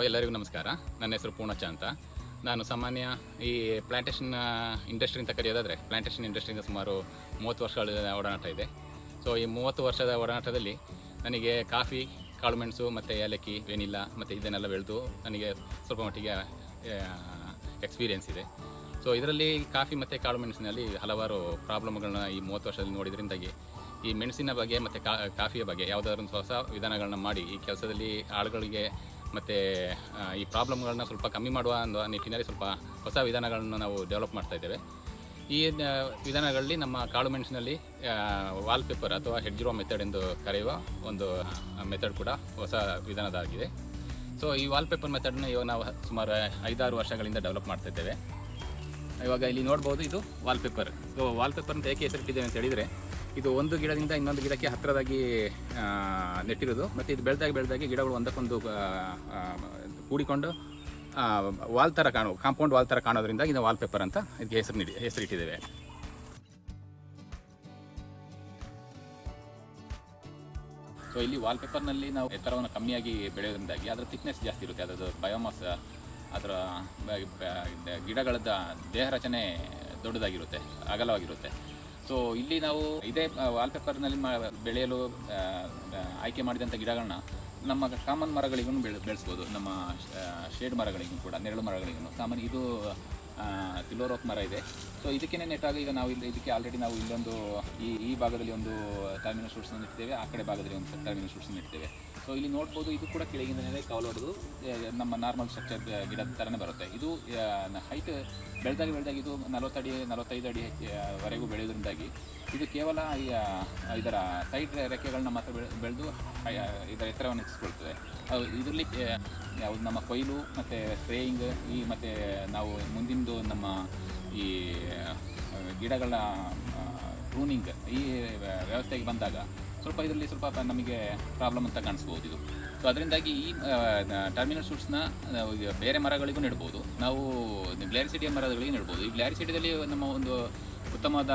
ಎಲ್ಲರಿಗೂ ನಮಸ್ಕಾರ. ನನ್ನ ಹೆಸರು ಪೂರ್ಣಚ್ಚ ಅಂತ. ನಾನು ಸಾಮಾನ್ಯ ಈ ಪ್ಲಾಂಟೇಷನ್ ಇಂಡಸ್ಟ್ರಿ ಅಂತ ಕರೆಯೋದಾದರೆ ಪ್ಲಾಂಟೇಷನ್ ಇಂಡಸ್ಟ್ರಿಯಿಂದ ಸುಮಾರು 30 ವರ್ಷಗಳ ಒಡನಾಟ ಇದೆ. ಸೊ ಈ 30 ವರ್ಷದ ಒಡನಾಟದಲ್ಲಿ ನನಗೆ ಕಾಫಿ, ಕಾಳುಮೆಣಸು ಮತ್ತು ಏಲಕ್ಕಿ, ವೆನಿಲ್ಲಾ ಮತ್ತು ಇದನ್ನೆಲ್ಲ ಬೆಳೆದು ನನಗೆ ಸ್ವಲ್ಪ ಮಟ್ಟಿಗೆ ಎಕ್ಸ್ಪೀರಿಯೆನ್ಸ್ ಇದೆ. ಸೊ ಇದರಲ್ಲಿ ಕಾಫಿ ಮತ್ತು ಕಾಳುಮೆಣಸಿನಲ್ಲಿ ಹಲವಾರು ಪ್ರಾಬ್ಲಮ್ಗಳನ್ನ ಈ 30 ವರ್ಷದಲ್ಲಿ ನೋಡಿದ್ರಿಂದಾಗಿ ಈ ಮೆಣಸಿನ ಬಗ್ಗೆ ಮತ್ತು ಕಾಫಿಯ ಬಗ್ಗೆ ಯಾವುದಾದ್ರೂ ಒಂದು ಹೊಸ ವಿಧಾನಗಳನ್ನ ಮಾಡಿ ಈ ಕೆಲಸದಲ್ಲಿ ಆಳುಗಳಿಗೆ ಮತ್ತು ಈ ಪ್ರಾಬ್ಲಮ್ಗಳನ್ನ ಸ್ವಲ್ಪ ಕಮ್ಮಿ ಮಾಡುವ ಒಂದು ನಿಟ್ಟಿನಲ್ಲಿ ಸ್ವಲ್ಪ ಹೊಸ ವಿಧಾನಗಳನ್ನು ನಾವು ಡೆವಲಪ್ ಮಾಡ್ತಾಯಿದ್ದೇವೆ. ಈ ವಿಧಾನಗಳಲ್ಲಿ ನಮ್ಮ ಕಾಳುಮೆಣಸಿನಲ್ಲಿ ವಾಲ್ಪೇಪರ್ ಅಥವಾ ಹೆಡ್ಜ್ರೋ ಮೆಥಡ್ ಎಂದು ಕರೆಯುವ ಒಂದು ಮೆಥಡ್ ಕೂಡ ಹೊಸ ವಿಧಾನದಾಗಿದೆ. ಸೊ ಈ ವಾಲ್ಪೇಪರ್ ಮೆಥಡನ್ನ ಇವಾಗ ನಾವು ಸುಮಾರು 5-6 ವರ್ಷಗಳಿಂದ ಡೆವಲಪ್ ಮಾಡ್ತಾಯಿದ್ದೇವೆ. ಇವಾಗ ಇಲ್ಲಿ ನೋಡ್ಬೋದು, ಇದು ವಾಲ್ಪೇಪರ್. ಸೊ ವಾಲ್ಪೇಪರ್ ಅಂತ ಏಕೆ ಹೆಸರಿಟ್ಟಿದ್ದೇವೆ ಅಂತ ಹೇಳಿದರೆ, ಇದು ಒಂದು ಗಿಡದಿಂದ ಇನ್ನೊಂದು ಗಿಡಕ್ಕೆ ಹತ್ತಿರದಾಗಿ ನೆಟ್ಟಿರೋದು, ಮತ್ತು ಇದು ಬೆಳೆದಾಗಿ ಗಿಡಗಳು ಒಂದಕ್ಕೊಂದು ಕೂಡಿಕೊಂಡು ವಾಲ್ ಥರ ಕಾಂಪೌಂಡ್ ವಾಲ್ ಥರ ಕಾಣೋದ್ರಿಂದ ಇದು ವಾಲ್ಪೇಪರ್ ಅಂತ ಇದಕ್ಕೆ ಹೆಸರಿಟ್ಟಿದ್ದೇವೆ. ಸೊ ಇಲ್ಲಿ ವಾಲ್ಪೇಪರ್ನಲ್ಲಿ ನಾವು ಎತ್ತರವನ್ನು ಕಮ್ಮಿಯಾಗಿ ಬೆಳೆಯೋದ್ರಿಂದಾಗಿ ಅದರ ಥಿಕ್ನೆಸ್ ಜಾಸ್ತಿ ಇರುತ್ತೆ, ಅದರದ್ದು ಬಯೋಮಾಸ್, ಅದರ ಗಿಡಗಳದ ದೇಹ ರಚನೆ ದೊಡ್ಡದಾಗಿರುತ್ತೆ, ಅಗಲವಾಗಿರುತ್ತೆ. ಸೊ ಇಲ್ಲಿ ನಾವು ಇದೇ ವಾಲ್ಪೇಪರ್ನಲ್ಲಿ ಬೆಳೆಯಲು ಆಯ್ಕೆ ಮಾಡಿದಂಥ ಗಿಡಗಳನ್ನ ನಮ್ಮ ಕಾಮನ್ ಮರಗಳಿಗೂ ಬೆಳೆಸ್ಬೋದು. ನಮ್ಮ ಶೇಡ್ ಮರಗಳಿಗೂ ಕೂಡ, ನೆರಳು ಮರಗಳಿಗೂ ಸಾಮಾನ್ಯ ಇದು ತಿಲೋರೋಕ್ ಮರ ಇದೆ. ಸೊ ಇದಕ್ಕೇ ನೆಟ್ಟಾಗ ಈಗ ನಾವು ಇದಕ್ಕೆ ಆಲ್ರೆಡಿ ನಾವು ಇಲ್ಲೊಂದು ಈ ಭಾಗದಲ್ಲಿ ಒಂದು ಟರ್ಮಿನಲ್ ಶೂಟ್ಸನ್ನು ಇಡ್ತೇವೆ, ಆ ಕಡೆ ಭಾಗದಲ್ಲಿ ಒಂದು ಟರ್ಮಿನಲ್ ಶೂಟ್ಸನ್ನು ಇಡ್ತೇವೆ. ಸೊ ಇಲ್ಲಿ ನೋಡ್ಬೋದು, ಇದು ಕೂಡ ಕೆಳಗಿಂದಲೇ ಕವಲು ಹೊಡೆದು ನಮ್ಮ ನಾರ್ಮಲ್ ಸ್ಟ್ರಕ್ಚರ್ ಗಿಡದ ಥರನೇ ಬರುತ್ತೆ. ಇದು ಹೈಟ್ ಬೆಳೆದಾಗ ಇದು 40-45 ಅಡಿ ವರೆಗೂ ಬೆಳೆಯೋದ್ರಿಂದಾಗಿ ಇದು ಕೇವಲ ಇದರ ಸೈಡ್ ರೆಕ್ಕೆಗಳನ್ನ ಮಾತ್ರ ಬೆಳೆದು ಇದರ ಎತ್ತರವನ್ನು ಹೆಚ್ಚಿಸ್ಕೊಳ್ತದೆ. ಇದರಲ್ಲಿ ಯಾವುದು ನಮ್ಮ ಕೊಯ್ಲು ಮತ್ತು ಸ್ಪ್ರೇಯಿಂಗ್ ಮತ್ತು ನಾವು ಮುಂದಿಂದು ನಮ್ಮ ಈ ಗಿಡಗಳ ಪ್ರೂನಿಂಗ್ ಈ ವ್ಯವಸ್ಥೆಗೆ ಬಂದಾಗ ಇದರಲ್ಲಿ ಸ್ವಲ್ಪ ನಮಗೆ ಪ್ರಾಬ್ಲಮ್ ಅಂತ ಕಾಣಿಸ್ಬೋದು ಇದು. ಸೊ ಅದರಿಂದಾಗಿ ಈ ಟರ್ಮಿನಲ್ ಶೂಟ್ಸ್ನ ಬೇರೆ ಮರಗಳಿಗೂ ನೆಡ್ಬೋದು, ನಾವು ಗ್ಲಾರಿಸಿಡಿಯ ಮರಗಳಿಗೆ ನೆಡ್ಬೋದು. ಈ ಗ್ಲಾರಿಸಿಡಿಯಲ್ಲಿ ನಮ್ಮ ಒಂದು ಉತ್ತಮವಾದ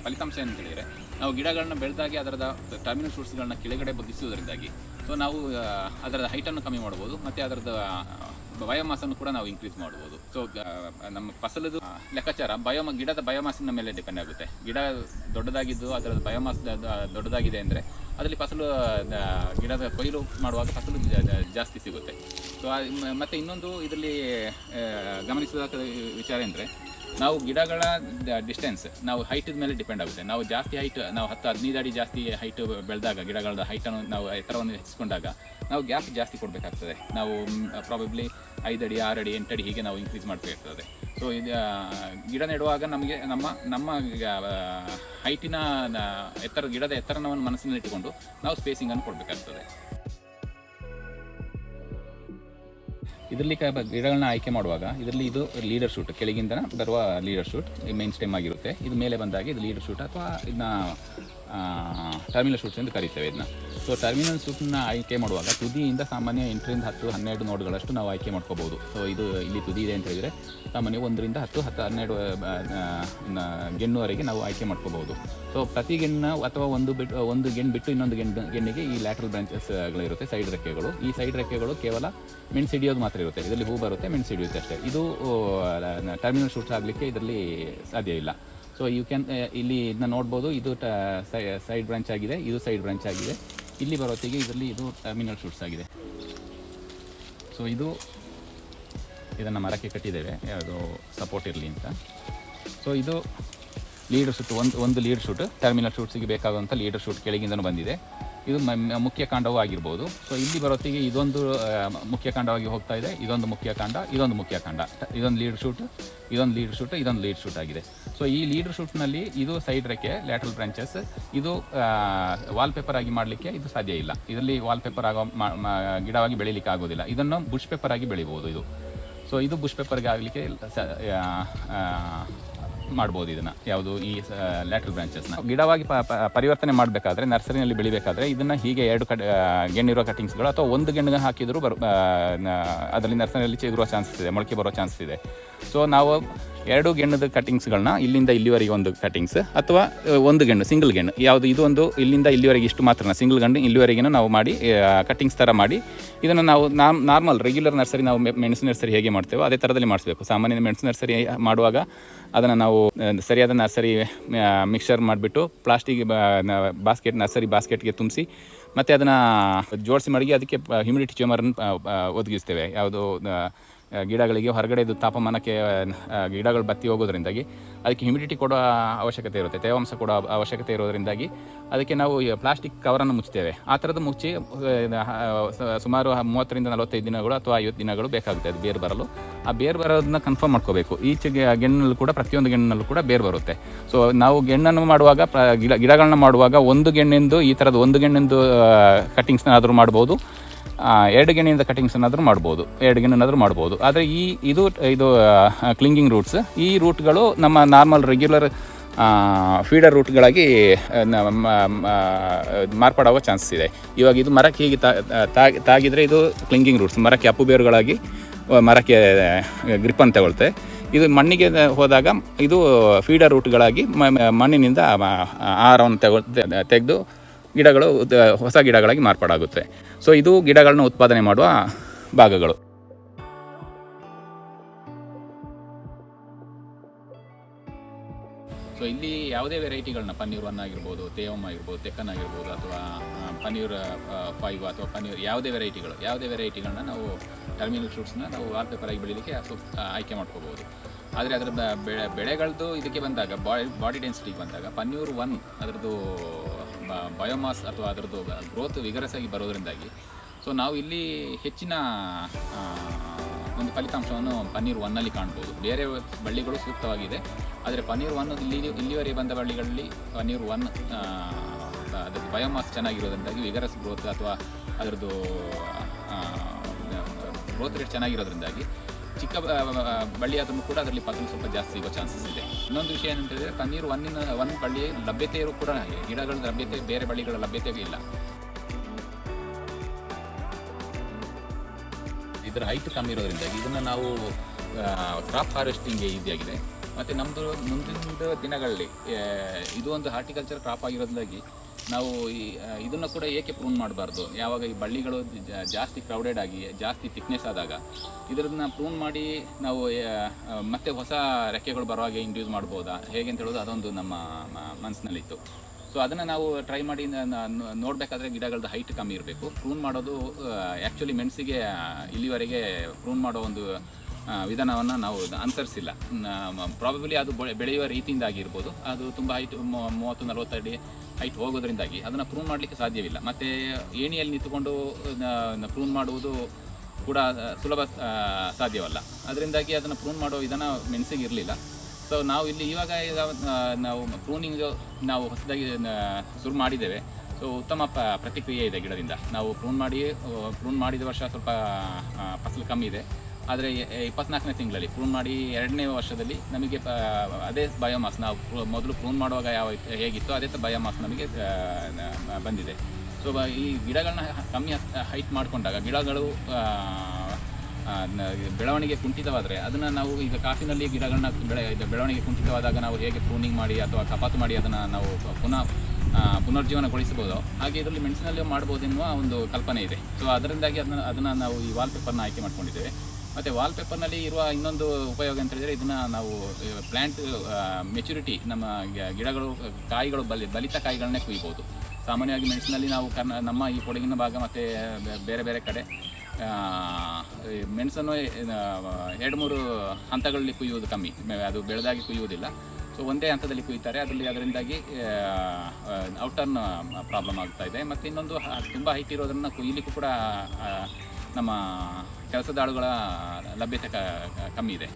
ಫಲಿತಾಂಶ ಅಂತ ಹೇಳಿದರೆ, ನಾವು ಗಿಡಗಳನ್ನ ಬೆಳೆದಾಗಿ ಅದರದ ಟರ್ಮಿನಲ್ ಶೂಟ್ಸ್ಗಳನ್ನ ಕೆಳಗಡೆ ಬಗ್ಗಿಸುವುದರಿಂದಾಗಿ ಸೊ ನಾವು ಅದರ ಹೈಟನ್ನು ಕಮ್ಮಿ ಮಾಡ್ಬೋದು ಮತ್ತು ಅದರದ್ದು ಬಯೋಮಾಸನ್ನು ಕೂಡ ನಾವು ಇನ್ಕ್ರೀಸ್ ಮಾಡ್ಬೋದು. ಸೊ ನಮ್ಮ ಫಸಲದು ಲೆಕ್ಕಾಚಾರ ಗಿಡದ ಬಯೋಮಾಸಿನ ಮೇಲೆ ಡಿಪೆಂಡ್ ಆಗುತ್ತೆ. ಗಿಡ ದೊಡ್ಡದಾಗಿದ್ದು ಅದರ ಬಯೋಮಾಸ್ ದೊಡ್ಡದಾಗಿದೆ ಅಂದರೆ ಅದರಲ್ಲಿ ಫಸಲು ಗಿಡದ ಕೊಯ್ಲು ಮಾಡುವಾಗ ಫಸಲು ಜಾಸ್ತಿ ಸಿಗುತ್ತೆ. ಸೊ ಮತ್ತು ಇನ್ನೊಂದು ಇದರಲ್ಲಿ ಗಮನಿಸಬೇಕಾದ ವಿಚಾರ ಅಂದರೆ, ನಾವು ಗಿಡಗಳ ಡಿಸ್ಟೆನ್ಸ್ ನಾವು ಹೈಟಿದ ಮೇಲೆ ಡಿಪೆಂಡ್ ಆಗುತ್ತೆ. ನಾವು ಜಾಸ್ತಿ ಹೈಟ್, ನಾವು 10-15 ಅಡಿ ಜಾಸ್ತಿ ಹೈಟ್ ಬೆಳೆದಾಗ, ಗಿಡಗಳ ಹೈಟನ್ನು ನಾವು ಎತ್ತರವನ್ನು ಹೆಚ್ಚಿಸಿಕೊಂಡಾಗ ನಾವು ಗ್ಯಾಪ್ ಜಾಸ್ತಿ ಕೊಡಬೇಕಾಗ್ತದೆ. ನಾವು ಪ್ರಾಬಬ್ಲಿ 5 ಅಡಿ, 6 ಅಡಿ, 8 ಅಡಿ ಹೀಗೆ ನಾವು ಇನ್ಕ್ರೀಸ್ ಮಾಡಬೇಕಾಗ್ತದೆ. ಸೊ ಇದು ಗಿಡ ನೆಡುವಾಗ ನಮಗೆ ನಮ್ಮ ಹೈಟಿನ ಗಿಡದ ಎತ್ತರವನ್ನು ಮನಸ್ಸಿನಲ್ಲಿ ಇಟ್ಟುಕೊಂಡು ನಾವು ಸ್ಪೇಸಿಂಗನ್ನು ಕೊಡಬೇಕಾಗ್ತದೆ. ಇದರಲ್ಲಿ ಗಿಡಗಳನ್ನ ಆಯ್ಕೆ ಮಾಡುವಾಗ ಇದರಲ್ಲಿ ಇದು ಲೀಡರ್ ಶೂಟ್, ಕೆಳಗಿಂದ ಬರುವ ಲೀಡರ್ ಶೂಟ್ ಮೇನ್ ಸ್ಟೆಮ್ ಆಗಿರುತ್ತೆ. ಇದು ಮೇಲೆ ಬಂದಾಗ ಇದು ಲೀಡರ್ ಶೂಟ್ ಅಥವಾ ಇದನ್ನ ಟರ್ಮಿನಲ್ ಶೂಟ್ಸ್ ಎಂದು ಕರೀತೇವೆ ಇದನ್ನ. ಸೊ ಟರ್ಮಿನಲ್ ಶೂಟ್ನ ಆಯ್ಕೆ ಮಾಡುವಾಗ ತುದಿಯಿಂದ ಸಾಮಾನ್ಯ 8-10-12 ನೋಡ್ಗಳಷ್ಟು ನಾವು ಆಯ್ಕೆ ಮಾಡ್ಕೋಬೋದು. ಸೊ ಇದು ಇಲ್ಲಿ ತುದಿ ಇದೆ ಅಂತ ಹೇಳಿದರೆ ಸಾಮಾನ್ಯ 1-10-12 ಗೆಣ್ಣುವರೆಗೆ ನಾವು ಆಯ್ಕೆ ಮಾಡ್ಕೋಬೋದು. ಸೊ ಪ್ರತಿ ಗೆಣ್ಣ ಅಥವಾ ಒಂದು ಗೆಣ್ಣು ಬಿಟ್ಟು ಇನ್ನೊಂದು ಗೆಣ್ಣಿಗೆ ಈ ಲ್ಯಾಟ್ರಲ್ ಬ್ರಾಂಚಸ್ಗಳಿರುತ್ತೆ, ಸೈಡ್ ರೆಕ್ಕೆಗಳು. ಈ ಸೈಡ್ ರೆಕ್ಕೆಗಳು ಕೇವಲ ಮೆಣಸಿಡಿಯೋದು ಮಾತ್ರ ಇರುತ್ತೆ. ಇದರಲ್ಲಿ ಹೂ ಬರುತ್ತೆ, ಮೆಣಸಿಡಿಯುತ್ತೆ ಅಷ್ಟೇ. ಇದು ಟರ್ಮಿನಲ್ ಶೂಟ್ಸ್ ಆಗಲಿಕ್ಕೆ ಇದರಲ್ಲಿ ಸಾಧ್ಯ ಇಲ್ಲ. ಸೊ ಇಲ್ಲಿ ಇದನ್ನ ನೋಡ್ಬೋದು, ಇದು ಸೈಡ್ ಬ್ರಾಂಚ್ ಆಗಿದೆ, ಇದು ಸೈಡ್ ಬ್ರಾಂಚ್ ಆಗಿದೆ. ಇಲ್ಲಿ ಬರೋತ್ತಿಗೆ ಇದರಲ್ಲಿ ಇದು ಟರ್ಮಿನಲ್ ಶೂಟ್ಸ್ ಆಗಿದೆ. ಸೊ ಇದನ್ನು ಮರಕ್ಕೆ ಕಟ್ಟಿದ್ದೇವೆ, ಯಾವುದು ಸಪೋರ್ಟ್ ಇರಲಿ ಅಂತ. ಸೊ ಇದು ಲೀಡರ್ ಶೂಟ್, ಒಂದು ಲೀಡರ್ ಶೂಟ್, ಟರ್ಮಿನಲ್ ಶೂಟ್ಸಿಗೆ ಬೇಕಾಗುವಂಥ ಲೀಡರ್ ಶೂಟ್ ಕೆಳಗಿಂದನೂ ಬಂದಿದೆ. ಇದು ಮುಖ್ಯ ಕಾಂಡವೂ ಆಗಿರ್ಬೋದು. ಸೊ ಇಲ್ಲಿ ಬರೋತ್ತಿಗೆ ಇದೊಂದು ಮುಖ್ಯ ಕಾಂಡವಾಗಿ ಹೋಗ್ತಾ ಇದೆ, ಇದೊಂದು ಮುಖ್ಯ ಕಾಂಡ, ಇದೊಂದು ಮುಖ್ಯ ಕಾಂಡ, ಇದೊಂದು ಲೀಡರ್ ಶೂಟ್, ಇದೊಂದು ಲೀಡರ್ ಶೂಟ್, ಇದೊಂದು ಲೀಡರ್ ಶೂಟ್ ಆಗಿದೆ. ಸೊ ಈ ಲೀಡರ್ ಶೂಟ್ನಲ್ಲಿ ಇದು ಸೈಡ್ ರೆಕ್ಕೆ, ಲ್ಯಾಟ್ರಲ್ ಬ್ರಾಂಚಸ್. ಇದು ವಾಲ್ಪೇಪರ್ ಆಗಿ ಮಾಡಲಿಕ್ಕೆ ಇದು ಸಾಧ್ಯ ಇಲ್ಲ. ಇದರಲ್ಲಿ ವಾಲ್ಪೇಪರ್ ಆಗೋ ಗಿಡವಾಗಿ ಬೆಳೀಲಿಕ್ಕೆ ಆಗೋದಿಲ್ಲ. ಇದನ್ನು ಬುಷ್ ಪೇಪರ್ ಆಗಿ ಬೆಳಿಬೋದು ಇದು. ಸೊ ಇದು ಬುಷ್ ಪೇಪರ್ಗೆ ಆಗಲಿಕ್ಕೆ ಮಾಡ್ಬೋದು ಇದನ್ನು, ಯಾವುದು ಈ ಲ್ಯಾಟ್ರಲ್ ಬ್ರಾಂಚಸ್ನ. ಗಿಡವಾಗಿ ಪರಿವರ್ತನೆ ಮಾಡಬೇಕಾದ್ರೆ, ನರ್ಸರಿನಲ್ಲಿ ಬೆಳಿಬೇಕಾದ್ರೆ ಇದನ್ನು ಹೀಗೆ 2 ಗೆಣ್ಣಿರೋ ಕಟಿಂಗ್ಸ್ಗಳು ಅಥವಾ ಒಂದು ಗೆಣ್ಣು ಹಾಕಿದರೂ ಅದರಲ್ಲಿ ನರ್ಸರಿಯಲ್ಲಿ ಚಿಗುರುವ ಚಾನ್ಸಸ್ ಇದೆ, ಮೊಳಕೆ ಬರೋ ಚಾನ್ಸಸ್ ಇದೆ. ಸೊ ನಾವು 2 ಗೆಣ್ಣದ ಕಟ್ಟಿಂಗ್ಸ್ಗಳನ್ನ ಇಲ್ಲಿಂದ ಇಲ್ಲಿವರೆಗೆ ಒಂದು ಕಟ್ಟಿಂಗ್ಸ್ ಅಥವಾ ಒಂದು ಗೆಣ್ಣು ಸಿಂಗಲ್ ಗೆಣ್ಣು ಯಾವುದು ಇದು ಒಂದು ಇಲ್ಲಿಂದ ಇಲ್ಲಿವರೆಗೆ ಇಷ್ಟು ಮಾತ್ರ ಸಿಂಗಲ್ ಗಂಡು ಇಲ್ಲಿವರೆಗೂ ನಾವು ಮಾಡಿ ಕಟ್ಟಿಂಗ್ಸ್ ಥರ ಮಾಡಿ ಇದನ್ನು ನಾವು ನಾರ್ಮಲ್ ರೆಗ್ಯುಲರ್ ನರ್ಸರಿ ನಾವು ಮೆಣಸು ನರ್ಸರಿ ಹೇಗೆ ಮಾಡ್ತೇವೋ ಅದೇ ಥರದಲ್ಲಿ ಮಾಡಿಸ್ಬೇಕು. ಸಾಮಾನ್ಯ ಮೆಣಸು ನರ್ಸರಿ ಮಾಡುವಾಗ ಅದನ್ನು ನಾವು ಸರಿಯಾದ ನರ್ಸರಿ ಮಿಕ್ಸರ್ ಮಾಡಿಬಿಟ್ಟು ಪ್ಲಾಸ್ಟಿಕ್ ಬಾಸ್ಕೆಟ್ ನರ್ಸರಿ ಬಾಸ್ಕೆಟ್ಗೆ ತುಂಬಿಸಿ ಮತ್ತು ಅದನ್ನು ಜೋಡಿಸಿ ಮಡಗಿ ಅದಕ್ಕೆ ಹ್ಯೂಮಿಡಿಟಿ ಚೇಂಬರನ್ನು ಒದಗಿಸ್ತೇವೆ. ಯಾವುದು ಗಿಡಗಳಿಗೆ ಹೊರಗಡೆದು ತಾಪಮಾನಕ್ಕೆ ಗಿಡಗಳು ಬತ್ತಿ ಹೋಗೋದ್ರಿಂದಾಗಿ ಅದಕ್ಕೆ ಹ್ಯುಮಿಡಿಟಿ ಕೊಡೋ ಅವಶ್ಯಕತೆ ಇರುತ್ತೆ, ತೇವಾಂಶ ಕೊಡೋ ಅವಶ್ಯಕತೆ ಇರೋದರಿಂದಾಗಿ ಅದಕ್ಕೆ ನಾವು ಪ್ಲಾಸ್ಟಿಕ್ ಕವರನ್ನು ಮುಚ್ತೇವೆ. ಆ ಥರದ್ದು ಮುಚ್ಚಿ ಸುಮಾರು 30ರಿಂದ 45 ದಿನಗಳು ಅಥವಾ 50 ದಿನಗಳು ಬೇಕಾಗುತ್ತೆ ಅದು ಬೇರು ಬರಲು. ಆ ಬೇರು ಬರೋದನ್ನ ಕನ್ಫರ್ಮ್ ಮಾಡ್ಕೋಬೇಕು. ಈಚೆಗೆ ಗೆಣ್ಣಲ್ಲಿ ಕೂಡ ಪ್ರತಿಯೊಂದು ಗೆಣ್ಣಲ್ಲೂ ಕೂಡ ಬೇರು ಬರುತ್ತೆ. ಸೊ ನಾವು ಗೆಣ್ಣನ್ನು ಮಾಡುವಾಗ ಗಿಡಗಳನ್ನ ಮಾಡುವಾಗ ಒಂದು ಗೆಣ್ಣಿಂದು ಈ ಥರದ್ದು ಒಂದು ಗೆಣ್ಣಿಂದು ಕಟ್ಟಿಂಗ್ಸ್ನ ಆದರೂ ಮಾಡ್ಬೋದು, 2 ಗೆಣ್ಣಿಂದ ಕಟಿಂಗ್ಸನ್ನಾದರೂ ಮಾಡ್ಬೋದು, 2 ಗೆಣ್ಣನ್ನಾದರೂ ಮಾಡ್ಬೋದು. ಆದರೆ ಇದು ಕ್ಲಿಂಗಿಂಗ್ ರೂಟ್ಸ್, ಈ ರೂಟ್ಗಳು ನಮ್ಮ ನಾರ್ಮಲ್ ರೆಗ್ಯುಲರ್ ಫೀಡರ್ ರೂಟ್ಗಳಾಗಿ ಮಾರ್ಪಾಡಾಗೋ ಚಾನ್ಸಸ್ ಇದೆ. ಇವಾಗ ಇದು ಮರಕ್ಕೆ ಹೀಗೆ ತಾಗಿದರೆ ಇದು ಕ್ಲಿಂಗಿಂಗ್ ರೂಟ್ಸ್, ಮರಕ್ಕೆ ಅಪ್ಪು ಬೇರುಗಳಾಗಿ ಮರಕ್ಕೆ ಗ್ರಿಪ್ಪನ್ನು ತಗೊಳ್ತೆ. ಇದು ಮಣ್ಣಿಗೆ ಹೋದಾಗ ಇದು ಫೀಡರ್ ರೂಟ್ಗಳಾಗಿ ಮಣ್ಣಿನಿಂದ ಆಹಾರವನ್ನು ತೆಗೆದು ಗಿಡಗಳು ಹೊಸ ಗಿಡಗಳಾಗಿ ಮಾರ್ಪಾಡಾಗುತ್ತೆ. ಸೊ ಇದು ಗಿಡಗಳನ್ನ ಉತ್ಪಾದನೆ ಮಾಡುವ ಭಾಗಗಳು. ಸೊ ಇಲ್ಲಿ ಯಾವುದೇ ವೆರೈಟಿಗಳನ್ನ ಪನ್ನೀರ್ 1 ಆಗಿರ್ಬೋದು, ತೇವಮ್ ಆಗಿರ್ಬೋದು, ತೆಕ್ಕನ್ ಆಗಿರ್ಬೋದು, ಅಥವಾ ಪನ್ನೀರ್ 5 ಅಥವಾ ಪನ್ನೀರ್ ಯಾವುದೇ ವೆರೈಟಿಗಳನ್ನ ನಾವು ಟರ್ಮಿನಲ್ ಫ್ರೂಟ್ಸ್ನ ನಾವು ವಾಲ್ಪೇಪರ್ ಆಗಿ ಬೆಳೀಲಿಕ್ಕೆ ಆಯ್ಕೆ ಮಾಡ್ಕೋಬೋದು. ಆದರೆ ಅದರ ಬೆಳೆಗಳದ್ದು ಇದಕ್ಕೆ ಬಂದಾಗ ಬಾಡಿ ಡೆನ್ಸಿಟಿಗೆ ಬಂದಾಗ ಪನ್ನೀರ್ 1 ಅದರದ್ದು ಬಯೋಮಾಸ್ ಅಥವಾ ಅದರದ್ದು ಗ್ರೋತ್ ವಿಗರಸ್ ಆಗಿ ಬರೋದರಿಂದಾಗಿ ಸೊ ನಾವು ಇಲ್ಲಿ ಹೆಚ್ಚಿನ ಒಂದು ಫಲಿತಾಂಶವನ್ನು ಪನ್ನೀರ್ 1ನಲ್ಲಿ ಕಾಣ್ಬೋದು. ಬೇರೆ ಬಳ್ಳಿಗಳು ಸೂಕ್ತವಾಗಿದೆ, ಆದರೆ ಪನ್ನೀರ್ 1 ಇಲ್ಲಿವರೆಗೆ ಬಂದ ಬಳ್ಳಿಗಳಲ್ಲಿ ಪನ್ನೀರ್ 1 ಅದರದ್ದು ಬಯೋಮಾಸ್ ಚೆನ್ನಾಗಿರೋದ್ರಿಂದಾಗಿ ವಿಗರಸ್ ಗ್ರೋತ್ ಅಥವಾ ಅದರದ್ದು ಗ್ರೋತ್ ರೇಟ್ ಚೆನ್ನಾಗಿರೋದ್ರಿಂದಾಗಿ ಚಿಕ್ಕ ಬಳ್ಳಿ ಅದನ್ನು ಕೂಡ ಅದರಲ್ಲಿ ಫಸಲು ಸ್ವಲ್ಪ ಜಾಸ್ತಿ ಸಿಗೋ ಚಾನ್ಸಸ್ ಇದೆ. ಇನ್ನೊಂದು ವಿಷಯ ಏನಂತಂದರೆ ಪನ್ನೀರ್ 1 ಬಳ್ಳಿ ಲಭ್ಯತೆಯೂ ಕೂಡ ಗಿಡಗಳ ಲಭ್ಯತೆ ಬೇರೆ ಬಳ್ಳಿಗಳ ಲಭ್ಯತೆ ಇಲ್ಲ. ಇದರ ಹೈಟ್ ಕಮ್ಮಿ ಇರೋದ್ರಿಂದಾಗಿ ಇದನ್ನು ನಾವು ಕ್ರಾಪ್ ಹಾರ್ವೆಸ್ಟಿಂಗ್ಗೆ ಈಸಿಯಾಗಿದೆ. ಮತ್ತು ನಮ್ಮದು ಮುಂದಿನ ದಿನಗಳಲ್ಲಿ ಇದು ಒಂದು ಹಾರ್ಟಿಕಲ್ಚರ್ ಕ್ರಾಪ್ ಆಗಿರೋದ್ರಿಂದಾಗಿ ನಾವು ಇದನ್ನು ಕೂಡ ಏಕೆ ಪ್ರೂನ್ ಮಾಡಬಾರ್ದು, ಯಾವಾಗ ಈ ಬಳ್ಳಿಗಳು ಜಾಸ್ತಿ ಕ್ರೌಡೆಡ್ ಆಗಿ ಜಾಸ್ತಿ ಥಿಕ್ನೆಸ್ ಆದಾಗ ಇದನ್ನು ಪ್ರೂನ್ ಮಾಡಿ ನಾವು ಮತ್ತೆ ಹೊಸ ರೆಕ್ಕೆಗಳು ಬರೋ ಹಾಗೆ ಇಂಡ್ಯೂಸ್ ಮಾಡ್ಬೋದಾ ಹೇಗೆ ಅಂತ ಹೇಳೋದು ಅದೊಂದು ನಮ್ಮ ಮನಸ್ಸಿನಲ್ಲಿತ್ತು. ಸೊ ಅದನ್ನು ನಾವು ಟ್ರೈ ಮಾಡಿ ನೋಡಬೇಕಾದ್ರೆ ಗಿಡಗಳದ್ದು ಹೈಟ್ ಕಮ್ಮಿ ಇರಬೇಕು. ಪ್ರೂನ್ ಮಾಡೋದು ಆ್ಯಕ್ಚುಲಿ ಮೆಣಸಿಗೆ ಇಲ್ಲಿವರೆಗೆ ಪ್ರೂನ್ ಮಾಡೋ ಒಂದು ವಿಧಾನವನ್ನು ನಾವು ಅನುಸರಿಸಿಲ್ಲ. ಪ್ರಾಬಬ್ಲಿ ಅದು ಬೆಳೆಯುವ ರೀತಿಯಿಂದ ಆಗಿರ್ಬೋದು, ಅದು ತುಂಬ ಹೈಟ್ 30-40 ಅಡಿ ಹೈಟ್ ಹೋಗೋದ್ರಿಂದಾಗಿ ಅದನ್ನು ಪ್ರೂನ್ ಮಾಡಲಿಕ್ಕೆ ಸಾಧ್ಯವಿಲ್ಲ. ಮತ್ತು ಏಣಿಯಲ್ಲಿ ನಿಂತುಕೊಂಡು ಪ್ರೂನ್ ಮಾಡುವುದು ಕೂಡ ಸುಲಭ ಸಾಧ್ಯವಲ್ಲ. ಅದರಿಂದಾಗಿ ಅದನ್ನು ಪ್ರೂನ್ ಮಾಡೋ ವಿಧಾನ ಮೆಣಸಿಗೆ ಇರಲಿಲ್ಲ. ಸೊ ನಾವು ಇಲ್ಲಿ ಇವಾಗ ನಾವು ಪ್ರೂನಿಂಗ್ ನಾವು ಹೊಸದಾಗಿ ಶುರು ಮಾಡಿದ್ದೇವೆ. ಸೊ ಉತ್ತಮ ಪ್ರತಿಕ್ರಿಯೆ ಇದೆ ಗಿಡದಿಂದ. ನಾವು ಪ್ರೂನ್ ಮಾಡಿದ ವರ್ಷ ಸ್ವಲ್ಪ ಫಸಲು ಕಮ್ಮಿ ಇದೆ, ಆದರೆ 24ನೇ ತಿಂಗಳಲ್ಲಿ ಪ್ರೂನ್ ಮಾಡಿ 2ನೇ ವರ್ಷದಲ್ಲಿ ನಮಗೆ ಅದೇ ಬಯೋಮಾಸ್ ನಾವು ಮೊದಲು ಪ್ರೂನ್ ಮಾಡುವಾಗ ಹೇಗಿತ್ತು ಅದೇ ಬಯೋಮಾಸ್ ನಮಗೆ ಬಂದಿದೆ. ಸೊ ಈ ಗಿಡಗಳನ್ನ ಕಮ್ಮಿ ಹೈಟ್ ಮಾಡಿಕೊಂಡಾಗ ಗಿಡಗಳು ಬೆಳವಣಿಗೆ ಕುಂಠಿತವಾದರೆ ಅದನ್ನು ನಾವು ಈಗ ಕಾಫಿನಲ್ಲಿ ಗಿಡಗಳನ್ನ ಬೆಳವಣಿಗೆ ಕುಂಠಿತವಾದಾಗ ನಾವು ಹೇಗೆ ಪ್ರೂನಿಂಗ್ ಮಾಡಿ ಅಥವಾ ಕಪಾತು ಮಾಡಿ ಅದನ್ನು ನಾವು ಪುನರ್ಜೀವನಗೊಳಿಸಬಹುದು, ಹಾಗೆ ಇದರಲ್ಲಿ ಮೆಣಸಿನಲ್ಲಿ ಮಾಡ್ಬೋದೆನ್ನುವ ಒಂದು ಕಲ್ಪನೆ ಇದೆ. ಸೊ ಅದರಿಂದಾಗಿ ಅದನ್ನು ನಾವು ಈ ವಾಲ್ಪೇಪರ್ನ ಆಯ್ಕೆ ಮಾಡ್ಕೊಂಡಿದ್ದೇವೆ. ಮತ್ತು ವಾಲ್ಪೇಪರ್ನಲ್ಲಿ ಇರುವ ಇನ್ನೊಂದು ಉಪಯೋಗ ಅಂತ ಹೇಳಿದರೆ ಇದನ್ನು ನಾವು ಪ್ಲ್ಯಾಂಟ್ ಮೆಚುರಿಟಿ ನಮ್ಮ ಗಿಡಗಳು ಕಾಯಿಗಳು ಬಲಿತ ಕಾಯಿಗಳನ್ನೇ ಕುಯ್ಬೋದು. ಸಾಮಾನ್ಯವಾಗಿ ಮೆಣಸಿನಲ್ಲಿ ನಾವು ನಮ್ಮ ಈ ಕೊಡಗಿನ ಭಾಗ ಮತ್ತು ಬೇರೆ ಬೇರೆ ಕಡೆ ಮೆಣಸನ್ನು 2-3 ಹಂತಗಳಲ್ಲಿ ಕುಯ್ಯುವುದು ಕಮ್ಮಿ, ಅದು ಬೆಳೆದಾಗಿ ಕುಯ್ಯುವುದಿಲ್ಲ. ಸೊ ಒಂದೇ ಹಂತದಲ್ಲಿ ಕುಯ್ತಾರೆ, ಅದರಿಂದಾಗಿ ಔಟರ್ನ್ ಪ್ರಾಬ್ಲಮ್ ಆಗ್ತಾ ಇದೆ. ಮತ್ತು ಇನ್ನೊಂದು ತುಂಬ ಹೈಟ್ ಇರೋದನ್ನು ಕುಯ್ಯಲಿಕ್ಕೂ ಕೂಡ ನಮ್ಮ ಕೆಲಸದ ಆಳುಗಳ ಲಭ್ಯತೆ ಕಮ್ಮಿ ಇದೆ.